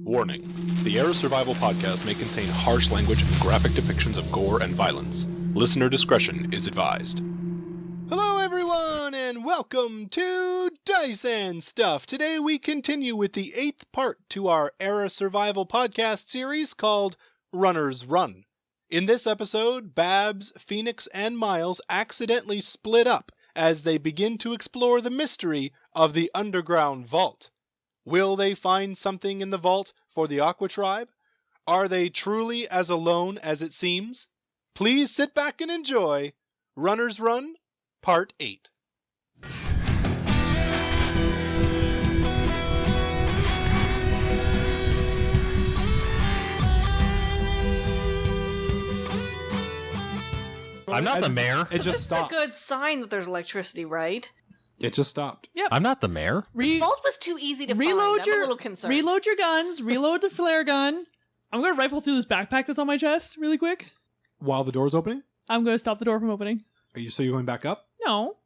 Warning. The Era Survival podcast may contain harsh language and graphic depictions of gore and violence. Listener discretion is advised. Hello everyone, and welcome to Dice and Stuff. Today we continue with the 8th part to our Era Survival podcast series called Runners Run. In this episode, Babs, Phoenix, and Miles accidentally split up as they begin to explore the mystery of the underground vault. Will they find something in the vault for the Aqua Tribe? Are they truly as alone as it seems? Please sit back and enjoy Runners Run, Part 8. I'm not the mayor. It just stopped. It's a good sign that there's electricity, right? It just stopped. Yep. I'm not the mayor. The vault was too easy to find. I'm a little concerned. Reload your guns. Reload the flare gun. I'm going to rifle through this backpack that's on my chest really quick. While the door's opening? I'm going to stop the door from opening. So you're going back up? No.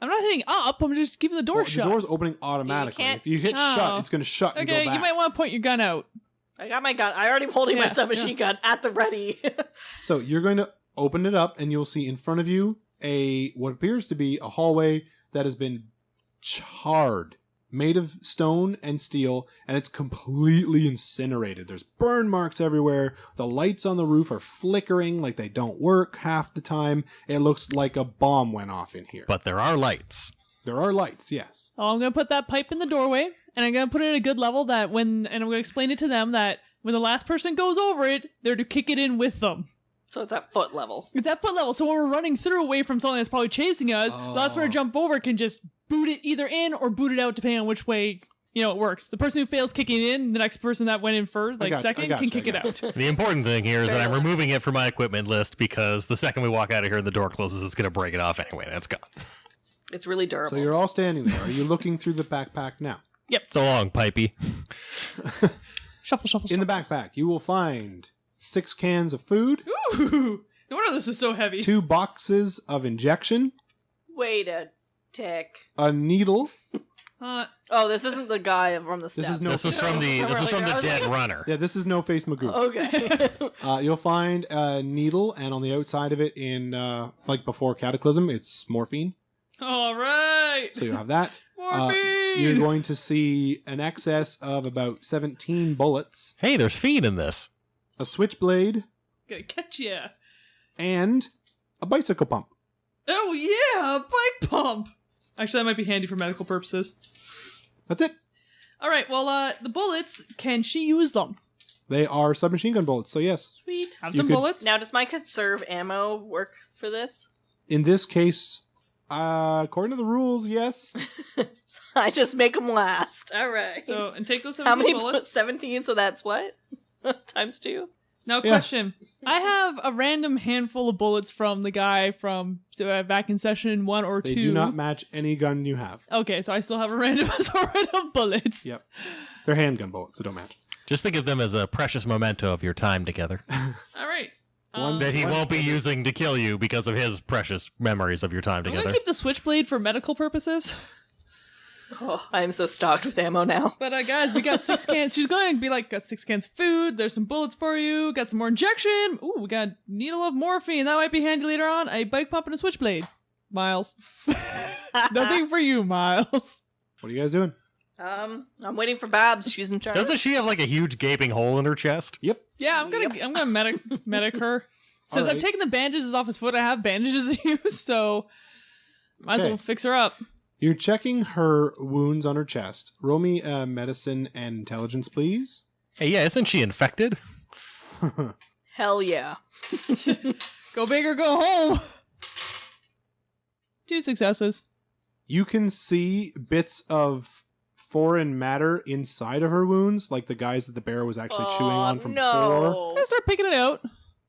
I'm not hitting up. I'm just keeping the door shut. The door's opening automatically. If you hit shut, it's going to shut and go Okay, back. you might want to point your gun out. I got my gun. I already holding my submachine gun at the ready. So you're going to open it up, and you'll see in front of you what appears to be a hallway that has been charred, made of stone and steel, and it's completely incinerated. There's burn marks everywhere. The lights on the roof are flickering like they don't work half the time. It looks like a bomb went off in here. But there are lights. There are lights, yes. Oh, I'm going to put that pipe in the doorway, and I'm going to put it at a good level and I'm going to explain it to them that when the last person goes over it, they're to kick it in with them. So it's at foot level. It's at foot level, so when we're running through away from something that's probably chasing us, the last person to jump over can just boot it either in or boot it out depending on which way, it works. The person who fails kicking in, the next person that went in first, second, can kick it out. The important thing here is that I'm removing it from my equipment list because the second we walk out of here and the door closes, it's going to break it off anyway, and it's gone. It's really durable. So you're all standing there. Are you looking through the backpack now? Yep. So long, Pipey. Shuffle. In the backpack, you will find 6 cans of food. Ooh! No wonder this is so heavy. 2 boxes of injection. Wait a tick. A needle. Oh, this isn't the guy from the steps. This was from the dead runner. Yeah, this is No Face Magoo. Okay. You'll find a needle, and on the outside of it, in before Cataclysm, it's morphine. All right. So you'll have that. Morphine. You're going to see an excess of about 17 bullets. Hey, there's feed in this. A switchblade. Gonna catch ya. And a bicycle pump. Oh yeah, a bike pump. Actually, that might be handy for medical purposes. That's it. All right. Well, the bullets. Can she use them? They are submachine gun bullets. So yes. Sweet. Have some bullets. Now, does my conserve ammo work for this? In this case, according to the rules, yes. So I just make them last. All right. So and take those 17 How many bullets. 17. So that's what times 2. Now, question. I have a random handful of bullets from the guy from back in session 1 or 2. They do not match any gun you have. Okay, so I still have a random assortment of bullets. Yep. They're handgun bullets, so don't match. Just think of them as a precious memento of your time together. All right. That he won't be using to kill you because of his precious memories of your time I'm together. going to keep the switchblade for medical purposes. Oh, I'm so stocked with ammo now. But guys, we got 6 cans. She's going to be like, got 6 cans of food. There's some bullets for you. Got some more injection. Ooh, we got a needle of morphine. That might be handy later on. A bike pump and a switchblade. Miles. Nothing for you, Miles. What are you guys doing? I'm waiting for Babs. She's in charge. Doesn't she have like a huge gaping hole in her chest? Yep. Yeah, I'm gonna medic her. Says All right. I'm taking the bandages off his foot. I have bandages to use, so might as Okay. well fix her up. You're checking her wounds on her chest. Roll me medicine and intelligence, please. Hey, yeah, isn't she infected? Hell yeah. Go big or go home. 2 successes. You can see bits of foreign matter inside of her wounds, like the guys that the bear was actually chewing on from before. I start picking it out.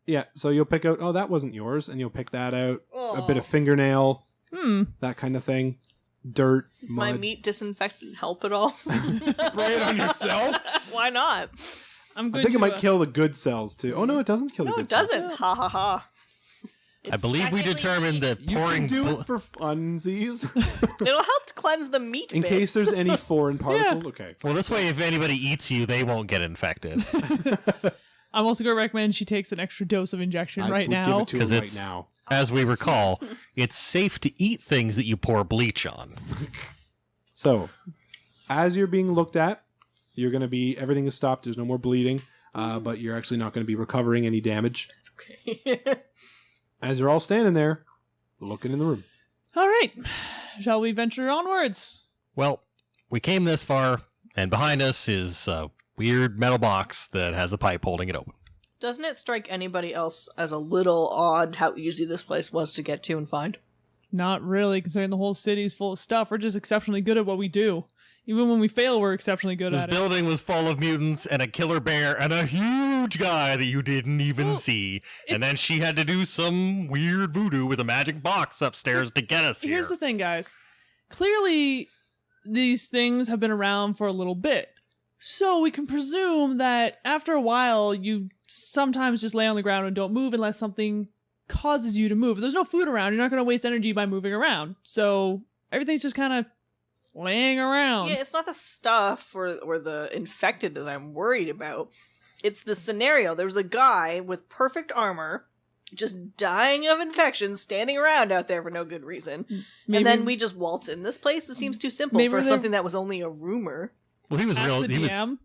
Yeah, so you'll pick out, that wasn't yours, and you'll pick that out. A bit of fingernail, that kind of thing. Dirt, Does mud. my meat disinfectant help at all? Spray it on yourself? Why not? I'm going I think to, it might kill the good cells, too. Oh, no, it doesn't kill the No, good it cells. doesn't. Ha ha ha. I believe we determined that You pouring can do it for funsies. It'll help to cleanse the meat In bits. case there's any foreign particles. Okay. Well, this way, if anybody eats you, they won't get infected. I'm also going to recommend she takes an extra dose of injection I right would now. give it to her 'Cause right it's- now. As we recall, it's safe to eat things that you pour bleach on. So, as you're being looked at, you're going to be, everything is stopped. There's no more bleeding, but you're actually not going to be recovering any damage. Okay. As you're all standing there, looking in the room. All right. Shall we venture onwards? Well, we came this far, and behind us is a weird metal box that has a pipe holding it open. Doesn't it strike anybody else as a little odd how easy this place was to get to and find? Not really, considering the whole city's full of stuff. We're just exceptionally good at what we do. Even when we fail, we're exceptionally good This at it. building was full of mutants and a killer bear and a huge guy that you didn't even see. And then she had to do some weird voodoo with a magic box upstairs to get us here. Here's the thing, guys. Clearly, these things have been around for a little bit. So we can presume that after a while, you sometimes just lay on the ground and don't move unless something causes you to move. If there's no food around, you're not going to waste energy by moving around. So everything's just kind of laying around. Yeah, it's not the stuff or the infected that I'm worried about. It's the scenario. There was a guy with perfect armor just dying of infection standing around out there for no good reason. Maybe- And then we just waltz in this place? It seems too simple Maybe for they're- something that was only a rumor. Well, he was Ask real. the He was, DM.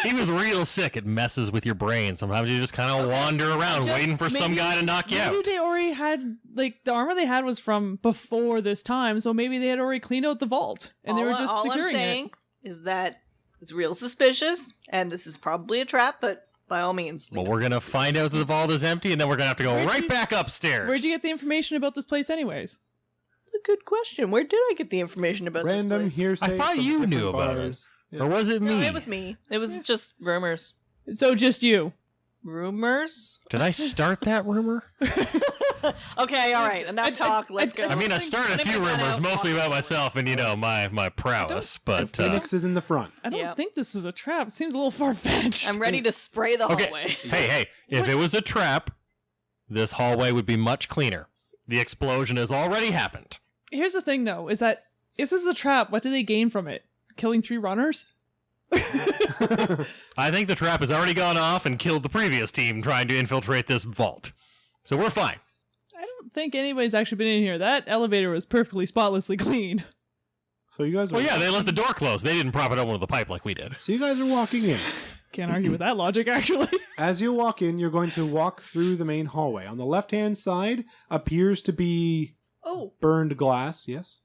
he was real sick. It messes with your brain. Sometimes you just kind of wander around waiting for some maybe- guy to knock you Maybe out. they already had, like, the armor they had was from before this time, so maybe they had already cleaned out the vault, and they were just all securing I'm saying it. is that it's real suspicious, and this is probably a trap, but by all means. Well, we're going to find out that the vault is empty, and then we're going to have to go Where'd right you- back upstairs. Where'd you get the information about this place anyways? That's a good question. Where did I get the information about Random this place? hearsay. I thought from you knew different about it. bars. Yeah. Or was it me? No, it was me. It was just rumors. So just you. Rumors? Did I start that rumor? Okay, all right. Enough talk. Let's go. I mean, I started a Let me few get that rumors, out. mostly about myself and, my prowess, but... Phoenix is in the front. I don't Yeah. think this is a trap. It seems a little far-fetched. I'm ready to spray the Okay, hallway. hey, if it was a trap, this hallway would be much cleaner. The explosion has already happened. Here's the thing, though, is that if this is a trap, what do they gain from it? Killing 3 runners? I think the trap has already gone off and killed the previous team trying to infiltrate this vault. So we're fine. I don't think anybody's actually been in here. That elevator was perfectly spotlessly clean. So you guys are Well, yeah, they left the door closed. They didn't prop it open with the pipe like we did. So you guys are walking in. Can't argue with that logic, actually. As you walk in, you're going to walk through the main hallway. On the left-hand side appears to be Oh, burned glass. Yes.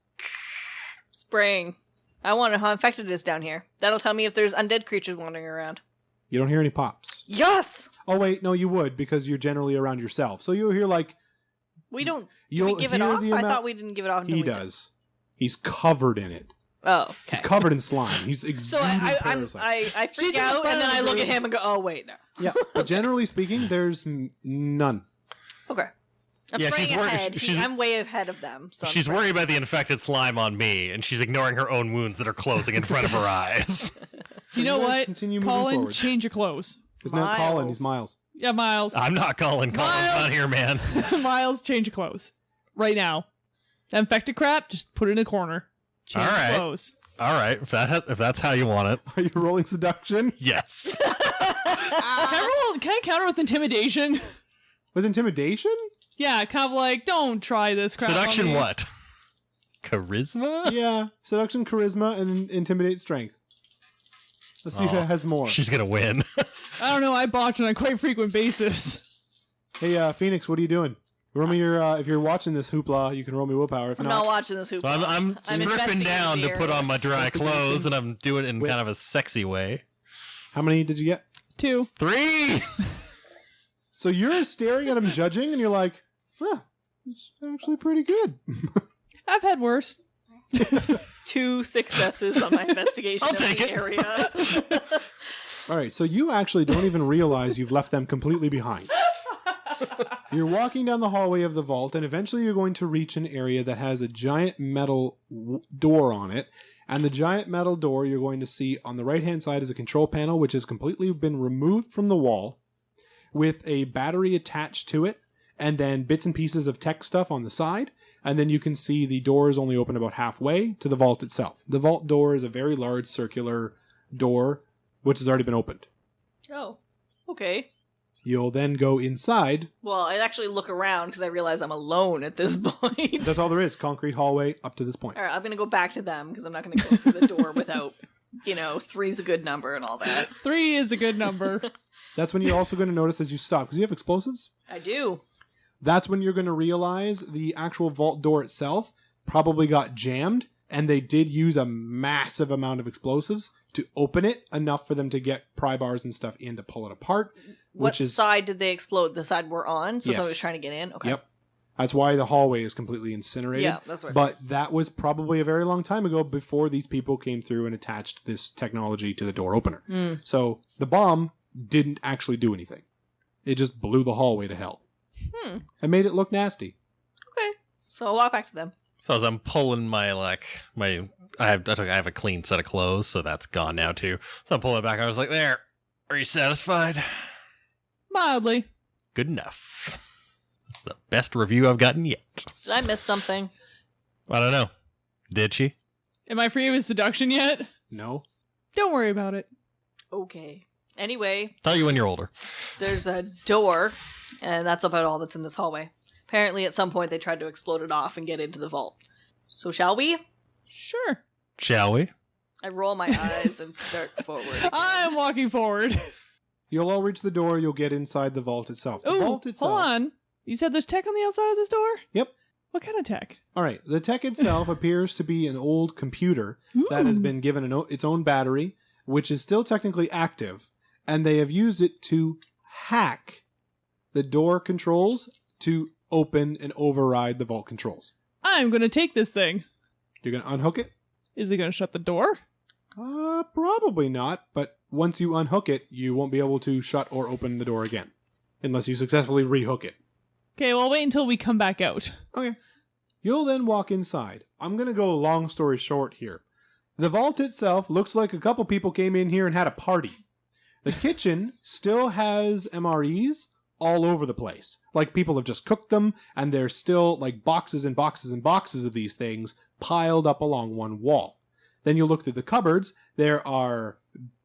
spraying. I wonder how infected it is down here. That'll tell me if there's undead creatures wandering around. You don't hear any pops. Yes! Oh wait, no, you would because you're generally around yourself. So you'll hear like We don't. Do you'll we give it hear off? the I amount. thought we didn't give it off until He we did. does. He's covered in it. Oh, okay. He's covered in slime. He's So exuding parasite. I She's freak in the out front and then of I the look at room. him and go, oh wait, no. Yeah, but generally speaking, there's none. Okay. I'm Yeah, spraying she's worried- ahead. she's- I'm way ahead of them. So I'm She's spraying. worried about the infected slime on me, and she's ignoring her own wounds that are closing in front of her eyes. You know guys what? continue moving Colin, forward. change your clothes. He's not Colin. He's Miles. Miles. Yeah, Miles. I'm not calling Colin's Miles! not here, man. Miles, change your clothes. Right now. That infected crap, just put it in a corner. Change All your right. clothes. All right, if that's how you want it, Are you rolling seduction? yes. Can I counter with intimidation? With intimidation? Yeah, kind of like, don't try this crap on Seduction me. what? Charisma? Yeah. Seduction, charisma, and intimidate strength. Let's see who Oh. has more. She's gonna win. I don't know, I botch on a quite frequent basis. Hey, Phoenix, what are you doing? Roll me your, if you're watching this hoopla, you can roll me willpower. If I'm not, not watching this hoop. So I'm stripping investigating down the to put on my dry Investigation. clothes, and I'm doing it in kind of a Wits. sexy way. how many did you get? 2. 3. So you're staring at him judging, and you're like, huh, it's actually pretty good. I've had worse. 2 successes on my investigation I'll of take the it. area. All right, so you actually don't even realize you've left them completely behind. You're walking down the hallway of the vault, and eventually you're going to reach an area that has a giant metal door on it. And the giant metal door you're going to see on the right-hand side is a control panel, which has completely been removed from the wall, with a battery attached to it and then bits and pieces of tech stuff on the side. And then you can see the door is only open about halfway to the vault itself. The vault door is a very large circular door, which has already been opened. Oh, okay. You'll then go inside. Well, I actually look around because I realize I'm alone at this point. That's all there is. Concrete hallway up to this point. All right, I'm going to go back to them because I'm not going to go through the door without, 3's a good number and all that. 3 is a good number. That's when you're also going to notice as you stop, because you have explosives. I do. That's when you're going to realize the actual vault door itself probably got jammed, and they did use a massive amount of explosives to open it, enough for them to get pry bars and stuff in to pull it apart. What side did they explode? The side we're on? So Yes. somebody was trying to get in? Okay. Yep. That's why the hallway is completely incinerated. Yeah, that's right. But that was probably a very long time ago before these people came through and attached this technology to the door opener. Mm. So the bomb didn't actually do anything. It just blew the hallway to hell. And made it look nasty. Okay. So I'll walk back to them. So as I'm pulling I have a clean set of clothes, so that's gone now too. So I'm pulling it back. I was like, there. Are you satisfied? Mildly. Good enough. That's the best review I've gotten yet. Did I miss something? I don't know. Did she? Am I free of seduction yet? No? Don't worry about it. Okay. Anyway, Tell you when you're older. there's a door, and that's about all that's in this hallway. Apparently, at some point, they tried to explode it off and get into the vault. So shall we? Sure. Shall we? I roll my eyes and start forward. I'm walking forward. You'll all reach the door. You'll get inside the vault itself. The Ooh, vault itself. hold on. You said there's tech on the outside of this door? Yep. What kind of tech? All right. The tech itself appears to be an old computer that has been given its own battery, which is still technically active, and they have used it to hack the door controls to open and override the vault controls. I'm going to take this thing. You're going to unhook it? Is it going to shut the door? Probably not, but once you unhook it, you won't be able to shut or open the door again, unless you successfully rehook it. Okay, well, I'll wait until we come back out. Okay. You'll then walk inside. I'm going to go long story short here. The vault itself looks like a couple people came in here and had a party. The kitchen still has MREs all over the place. Like people have just cooked them, and there's still like boxes and boxes and boxes of these things piled up along one wall. Then you look through the cupboards, there are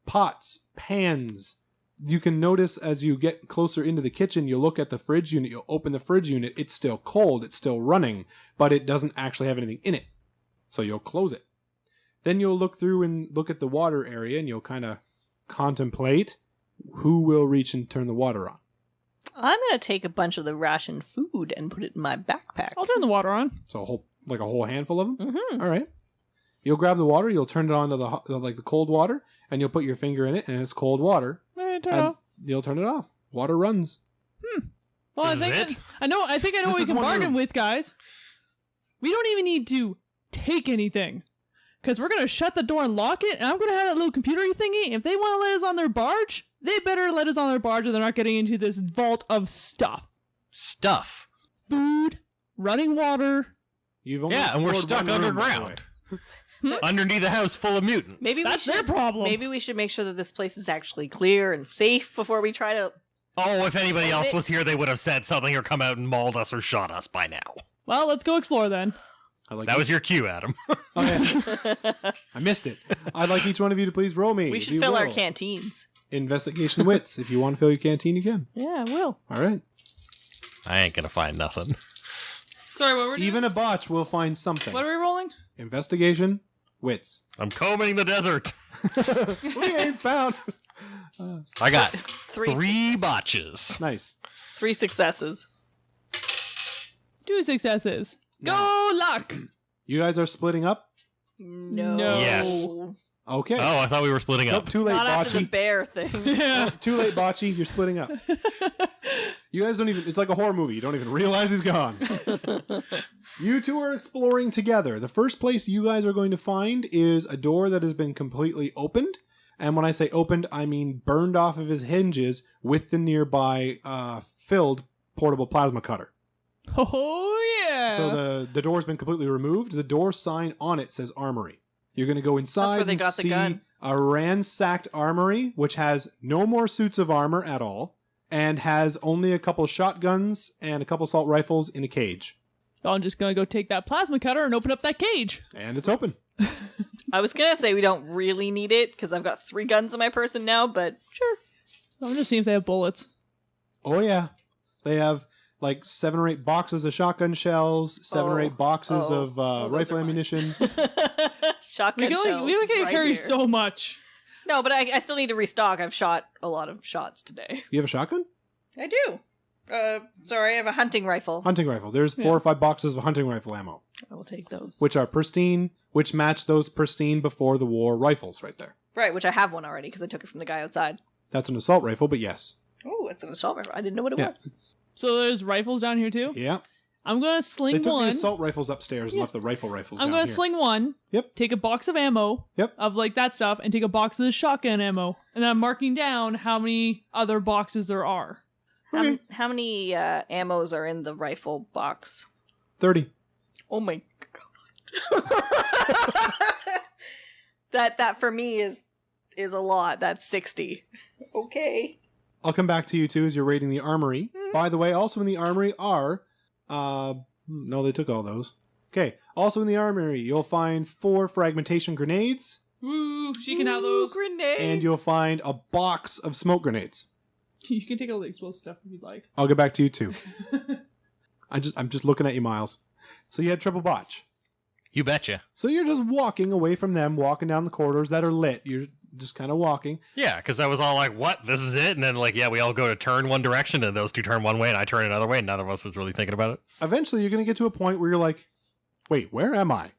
pots, pans. You can notice as you get closer into the kitchen, you look at the fridge unit, you open the fridge unit, it's still cold, it's still running, but it doesn't actually have anything in it. So you'll close it. Then you'll look through and look at the water area, and you'll kind of contemplate who will reach and turn the water on. I'm going to take a bunch of the ration food and put it in my backpack. I'll turn the water on. So a whole handful of them? Mm-hmm. All right. You'll grab the water, you'll turn it on to the cold water, and you'll put your finger in it, and it's cold water. All right, turn it And off. you'll turn it off. Water runs. Well, I Is think it? I know what This we is can one bargain room. with, guys. We don't even need to take anything. Because we're going to shut the door and lock it, and I'm going to have that little computer-y thingy. If they want to let us on their barge, they better let us on their barge, or they're not getting into this vault of stuff. Stuff. Food, running water. You've only Yeah, and we're explored stuck one room, by the underground. way. Underneath a house full of mutants. Maybe That's we their should, problem. Maybe we should make sure that this place is actually clear and safe before we try to... Oh, if anybody else was here, they would have said something or come out and mauled us or shot us by now. Well, let's go explore then. I like That was your cue, Adam. Okay. I missed it. I'd like each one of you to please roll me. We if should you fill our will. canteens. Investigation wits. If you want to fill your canteen, you can. Yeah, I will. All right. I ain't gonna find nothing. Sorry, what were we Even a botch will find something. What are we rolling? Investigation wits. I'm combing the desert. We ain't found. I got Three 3 botches. Nice. 3 successes. 2 successes. Go luck! You guys are splitting up? No. Yes. Okay. Oh, I thought we were splitting Nope, up. too late, Not after the Bocce. bear thing. Yeah. Too late, Bocce. You're splitting up. You guys don't even... It's like a horror movie. You don't even realize he's gone. You two are exploring together. The first place you guys are going to find is a door that has been completely opened. And when I say opened, I mean burned off of his hinges with the nearby filled portable plasma cutter. Oh, yeah. So the door's been completely removed. The door sign on it says armory. You're going to go inside where they and got the see gun. a ransacked armory, which has no more suits of armor at all. and has only a couple shotguns and a couple assault rifles in a cage. So I'm just gonna go take that plasma cutter and open up that cage. And it's open. I was gonna say we don't really need it because I've got 3 guns in my person now, but sure. I'm just seeing if they have bullets. Oh, yeah. They have like 7 or 8 boxes of shotgun shells, 7 or 8 boxes of those rifle are mine. ammunition. Shotgun shells. We can't right carry here. so much. No, but I still need to restock. I've shot a lot of shots today. You have a shotgun? I do. Sorry, I have a hunting rifle. Hunting rifle. There's 4 or 5 boxes of hunting rifle ammo, I will take those. which are pristine, which match those pristine before the war rifles right there. Right, which I have one already because I took it from the guy outside. That's an assault rifle, but yes. Oh, it's an assault rifle. I didn't know what it Yeah. was. So there's rifles down here too. Yeah. I'm gonna They sling took the one. assault rifles upstairs and Yeah. left the rifles I'm down gonna here. sling one. Yep. Take a box of ammo. Yep. Of like that stuff, and take a box of the shotgun ammo, and then I'm marking down how many other boxes there are. Okay. How many ammos are in the rifle box? 30. Oh my god. that for me is a lot. That's 60. Okay. I'll come back to you too as you're raiding the armory. By the way, also in the armory are no, they took all those. Okay. Also in the armory, you'll find 4 fragmentation grenades, Ooh, she can have those. Grenades. and you'll find a box of smoke grenades. You can take all the explosive stuff if you'd like. I'll get back to you too. I'm just looking at you, Miles. So you had triple botch. You betcha. So you're just walking away from them, walking down the corridors that are lit. You're just kind of walking. Yeah, because I was all like, what? This is it? And then, like, yeah, we all go to turn one direction, and those 2 turn one way, and I turn another way, and none of us was really thinking about it. Eventually, you're going to get to a point where you're like, wait, where am I?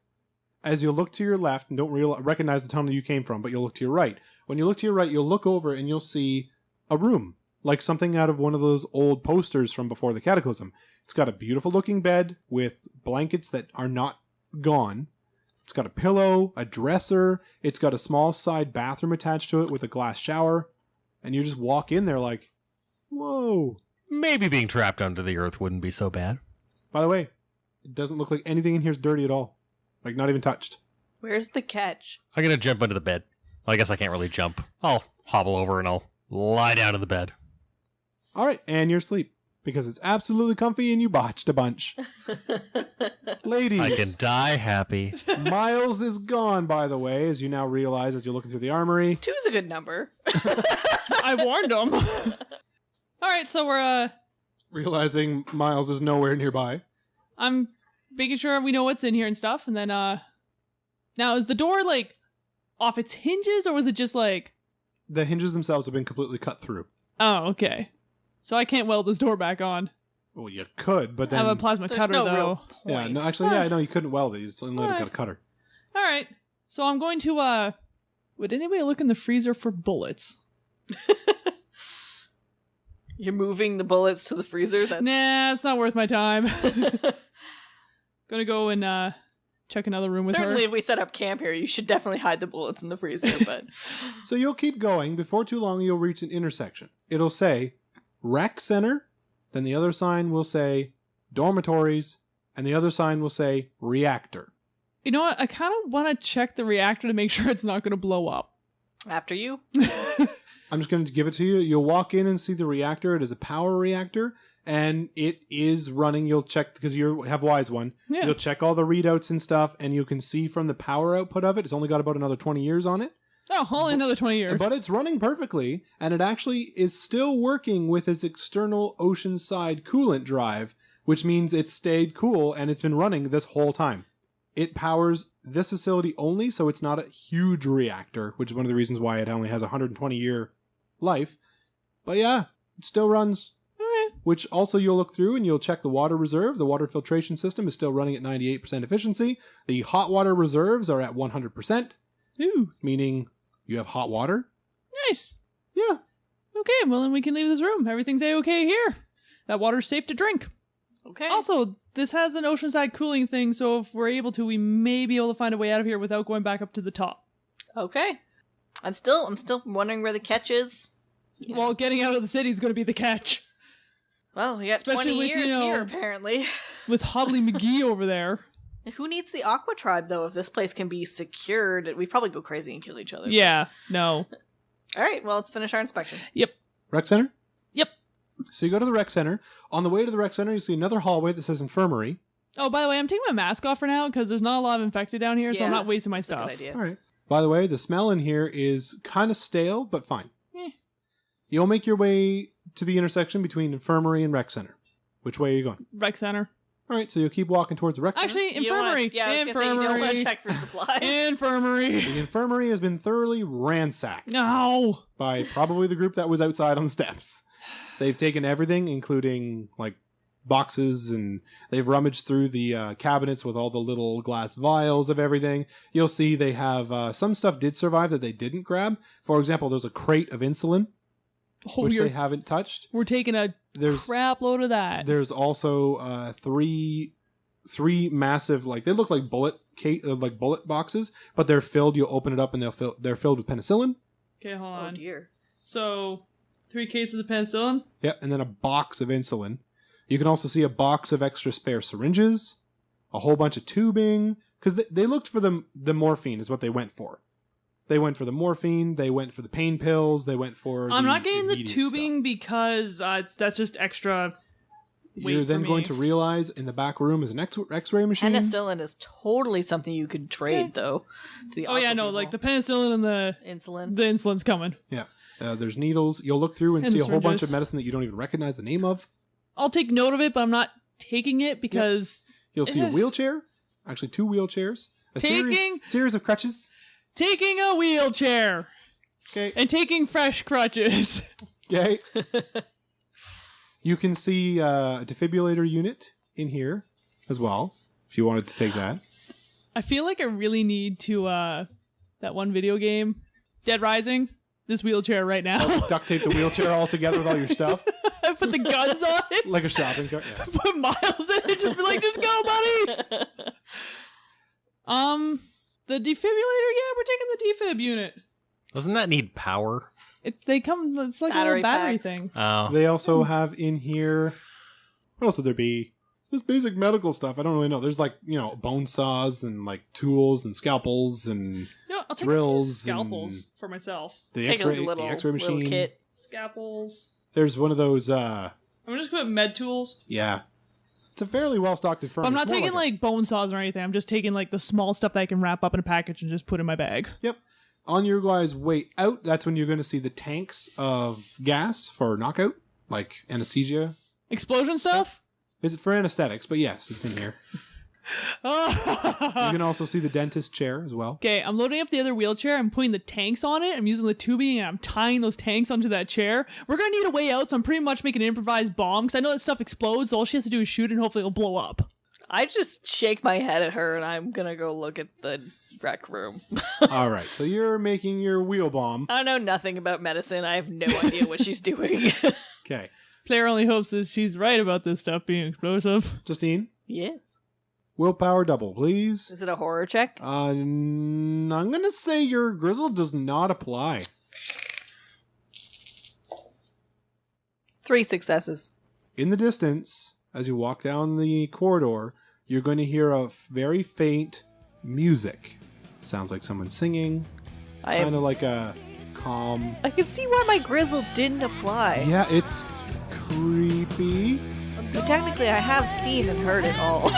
As you look to your left and don't recognize the tunnel you came from, but you'll look to your right. When you look to your right, you'll look over and you'll see a room, like something out of one of those old posters from before the Cataclysm. It's got a beautiful looking bed with blankets that are not gone. It's got a pillow, a dresser. It's got a small side bathroom attached to it with a glass shower. And you just walk in there like, whoa. Maybe being trapped under the earth wouldn't be so bad. By the way, it doesn't look like anything in here is dirty at all. Like, not even touched. Where's the catch? I'm going to jump under the bed. Well, I guess I can't really jump. I'll hobble over and I'll lie down in the bed. All right, and you're asleep. Because it's absolutely comfy and you botched a bunch. Ladies, I can die happy. Miles is gone, by the way, as you now realize as you're looking through the armory. 2's a good number. I warned them. All right, so we're Realizing Miles is nowhere nearby. I'm making sure we know what's in here and stuff, and then now is the door like off its hinges, or was it just like? The hinges themselves have been completely cut through. Oh, okay. So I can't weld this door back on. Well, you could, but I have then... a plasma There's cutter no though. real point. Yeah, no, actually, yeah, no, you couldn't weld it. You just only Alright. got a cutter. All right. So I'm going to would anybody look in the freezer for bullets? You're moving the bullets to the freezer? That's... Nah, it's not worth my time. Gonna go and check another room with Certainly, her. if we set up camp here, you should definitely hide the bullets in the freezer, but... So you'll keep going. Before too long, you'll reach an intersection. It'll say rec center, then the other sign will say dormitories, and the other sign will say reactor. You know what? I kind of want to check the reactor to make sure it's not going to blow up. After you? I'm just going to give it to you. You'll walk in and see the reactor. It is a power reactor, and it is running. You'll check, because you have Wise One. Yeah. You'll check all the readouts and stuff, and you can see from the power output of it, it's only got about another 20 years on it. Oh, only another 20 years. But it's running perfectly, and it actually is still working with its external oceanside coolant drive, which means it's stayed cool, and it's been running this whole time. It powers this facility only, so it's not a huge reactor, which is one of the reasons why it only has a 120-year life. But yeah, it still runs. Okay. Which also you'll look through and you'll check the water reserve. The water filtration system is still running at 98% efficiency. The hot water reserves are at 100%, Ooh, meaning you have hot water. nice. Yeah. Okay, well then we can leave this room. Everything's A-okay here. That water's safe to drink. Okay. Also, this has an oceanside cooling thing, so if we're able to, we may be able to find a way out of here without going back up to the top. Okay. I'm still wondering where the catch is. Yeah. Well, getting out of the city is going to be the catch. Well, we got Especially 20 with, years you know, here, apparently. With Hobbly McGee over there. Who needs the Aqua Tribe, though? If this place can be secured, we'd probably go crazy and kill each other. Yeah, no. All right, well, let's finish our inspection. Yep. Rec center? Yep. So you go to the rec center. On the way to the rec center, you see another hallway that says infirmary. Oh, by the way, I'm taking my mask off for now because there's not a lot of infected down here, so I'm Yeah, not wasting my That's a good stuff. idea. All right. By the way, the smell in here is kind of stale, but fine. Eh. You'll make your way to the intersection between infirmary and rec center. Which way are you going? Rec center. All right, so you'll keep walking towards the rec center. Actually, You don't wanna- infirmary. I was gonna say, you don't want to check for supplies. Infirmary. The infirmary has been thoroughly ransacked No. by probably the group that was outside on the steps. They've taken everything, including like boxes, and they've rummaged through the cabinets with all the little glass vials of everything. You'll see they have some stuff did survive that they didn't grab. For example, there's a crate of insulin, Oh, which they haven't touched. we're taking a There's crap load of that. There's also three massive, like they look like bullet boxes, but they're filled. You'll open it up and they're filled with penicillin. Okay, hold Oh on. dear. So, 3 cases of penicillin. Yep, and then a box of insulin. You can also see a box of extra spare syringes, a whole bunch of tubing, because they looked for the morphine is what they went for. They went for the morphine, they went for the pain pills, they went for I'm not getting the immediate tubing stuff. because that's just extra weight You're for then me. going to realize in the back room is an X-ray machine. Penicillin is totally something you could trade, though. To the Oh yeah, awful no, people. like the penicillin and the insulin. insulin's coming. There's needles. You'll look through and And see the a whole bunch syringes. of medicine that you don't even recognize the name of. I'll take note of it, but I'm not taking it because You'll see a wheelchair, actually 2 wheelchairs, a Taking- series of crutches. taking a wheelchair Okay. and taking fresh crutches. Okay. You can see a defibrillator unit in here as well, if you wanted to take that. I feel like I really need to that one video game, Dead Rising, this wheelchair right now. Duct tape the wheelchair all together with all your stuff, I put the guns on it. like a shopping cart. Yeah. Put Miles in it, just be like, just go, buddy. The defibrillator, yeah, we're taking the defib unit. Doesn't that need power? It's like a Battery little battery packs. thing. Oh. They also have in here. What else would there be? Just basic medical stuff. I don't really know. There's like bone saws and like tools and scalpels and You know, I'll take Drills scalpels for myself. the Take X-ray a little, the X-ray little machine. kit. Scalpels. There's one of those. I'm just putting med tools. Yeah, it's a fairly well stocked infirmary. But I'm not It's more taking like bone saws or anything. I'm just taking like the small stuff that I can wrap up in a package and just put in my bag. Yep. On your guys' way out, that's when you're going to see the tanks of gas for knockout, like anesthesia. Explosion stuff? Is it for anesthetics? But yes, it's in here. You can also see the dentist chair as well. Okay, I'm loading up the other wheelchair. I'm putting the tanks on it. I'm using the tubing and I'm tying those tanks onto that chair. We're going to need a way out, so I'm pretty much making an improvised bomb because I know that stuff explodes. So all she has to do is shoot and hopefully it'll blow up. I just shake my head at her and I'm gonna go look at the rec room. All right, so you're making your wheel bomb. I know nothing about medicine. I have no idea what she's doing. Okay, Player only hopes that she's right about this stuff being explosive. Justine, Yes. willpower double, please. Is it a horror check? I'm going to say your grizzle does not apply. 3 successes. In the distance, as you walk down the corridor, you're going to hear a very faint music. Sounds like someone singing, kind of like a calm. I can see why my grizzle didn't apply. Yeah, it's creepy. But technically, I have seen and heard it all.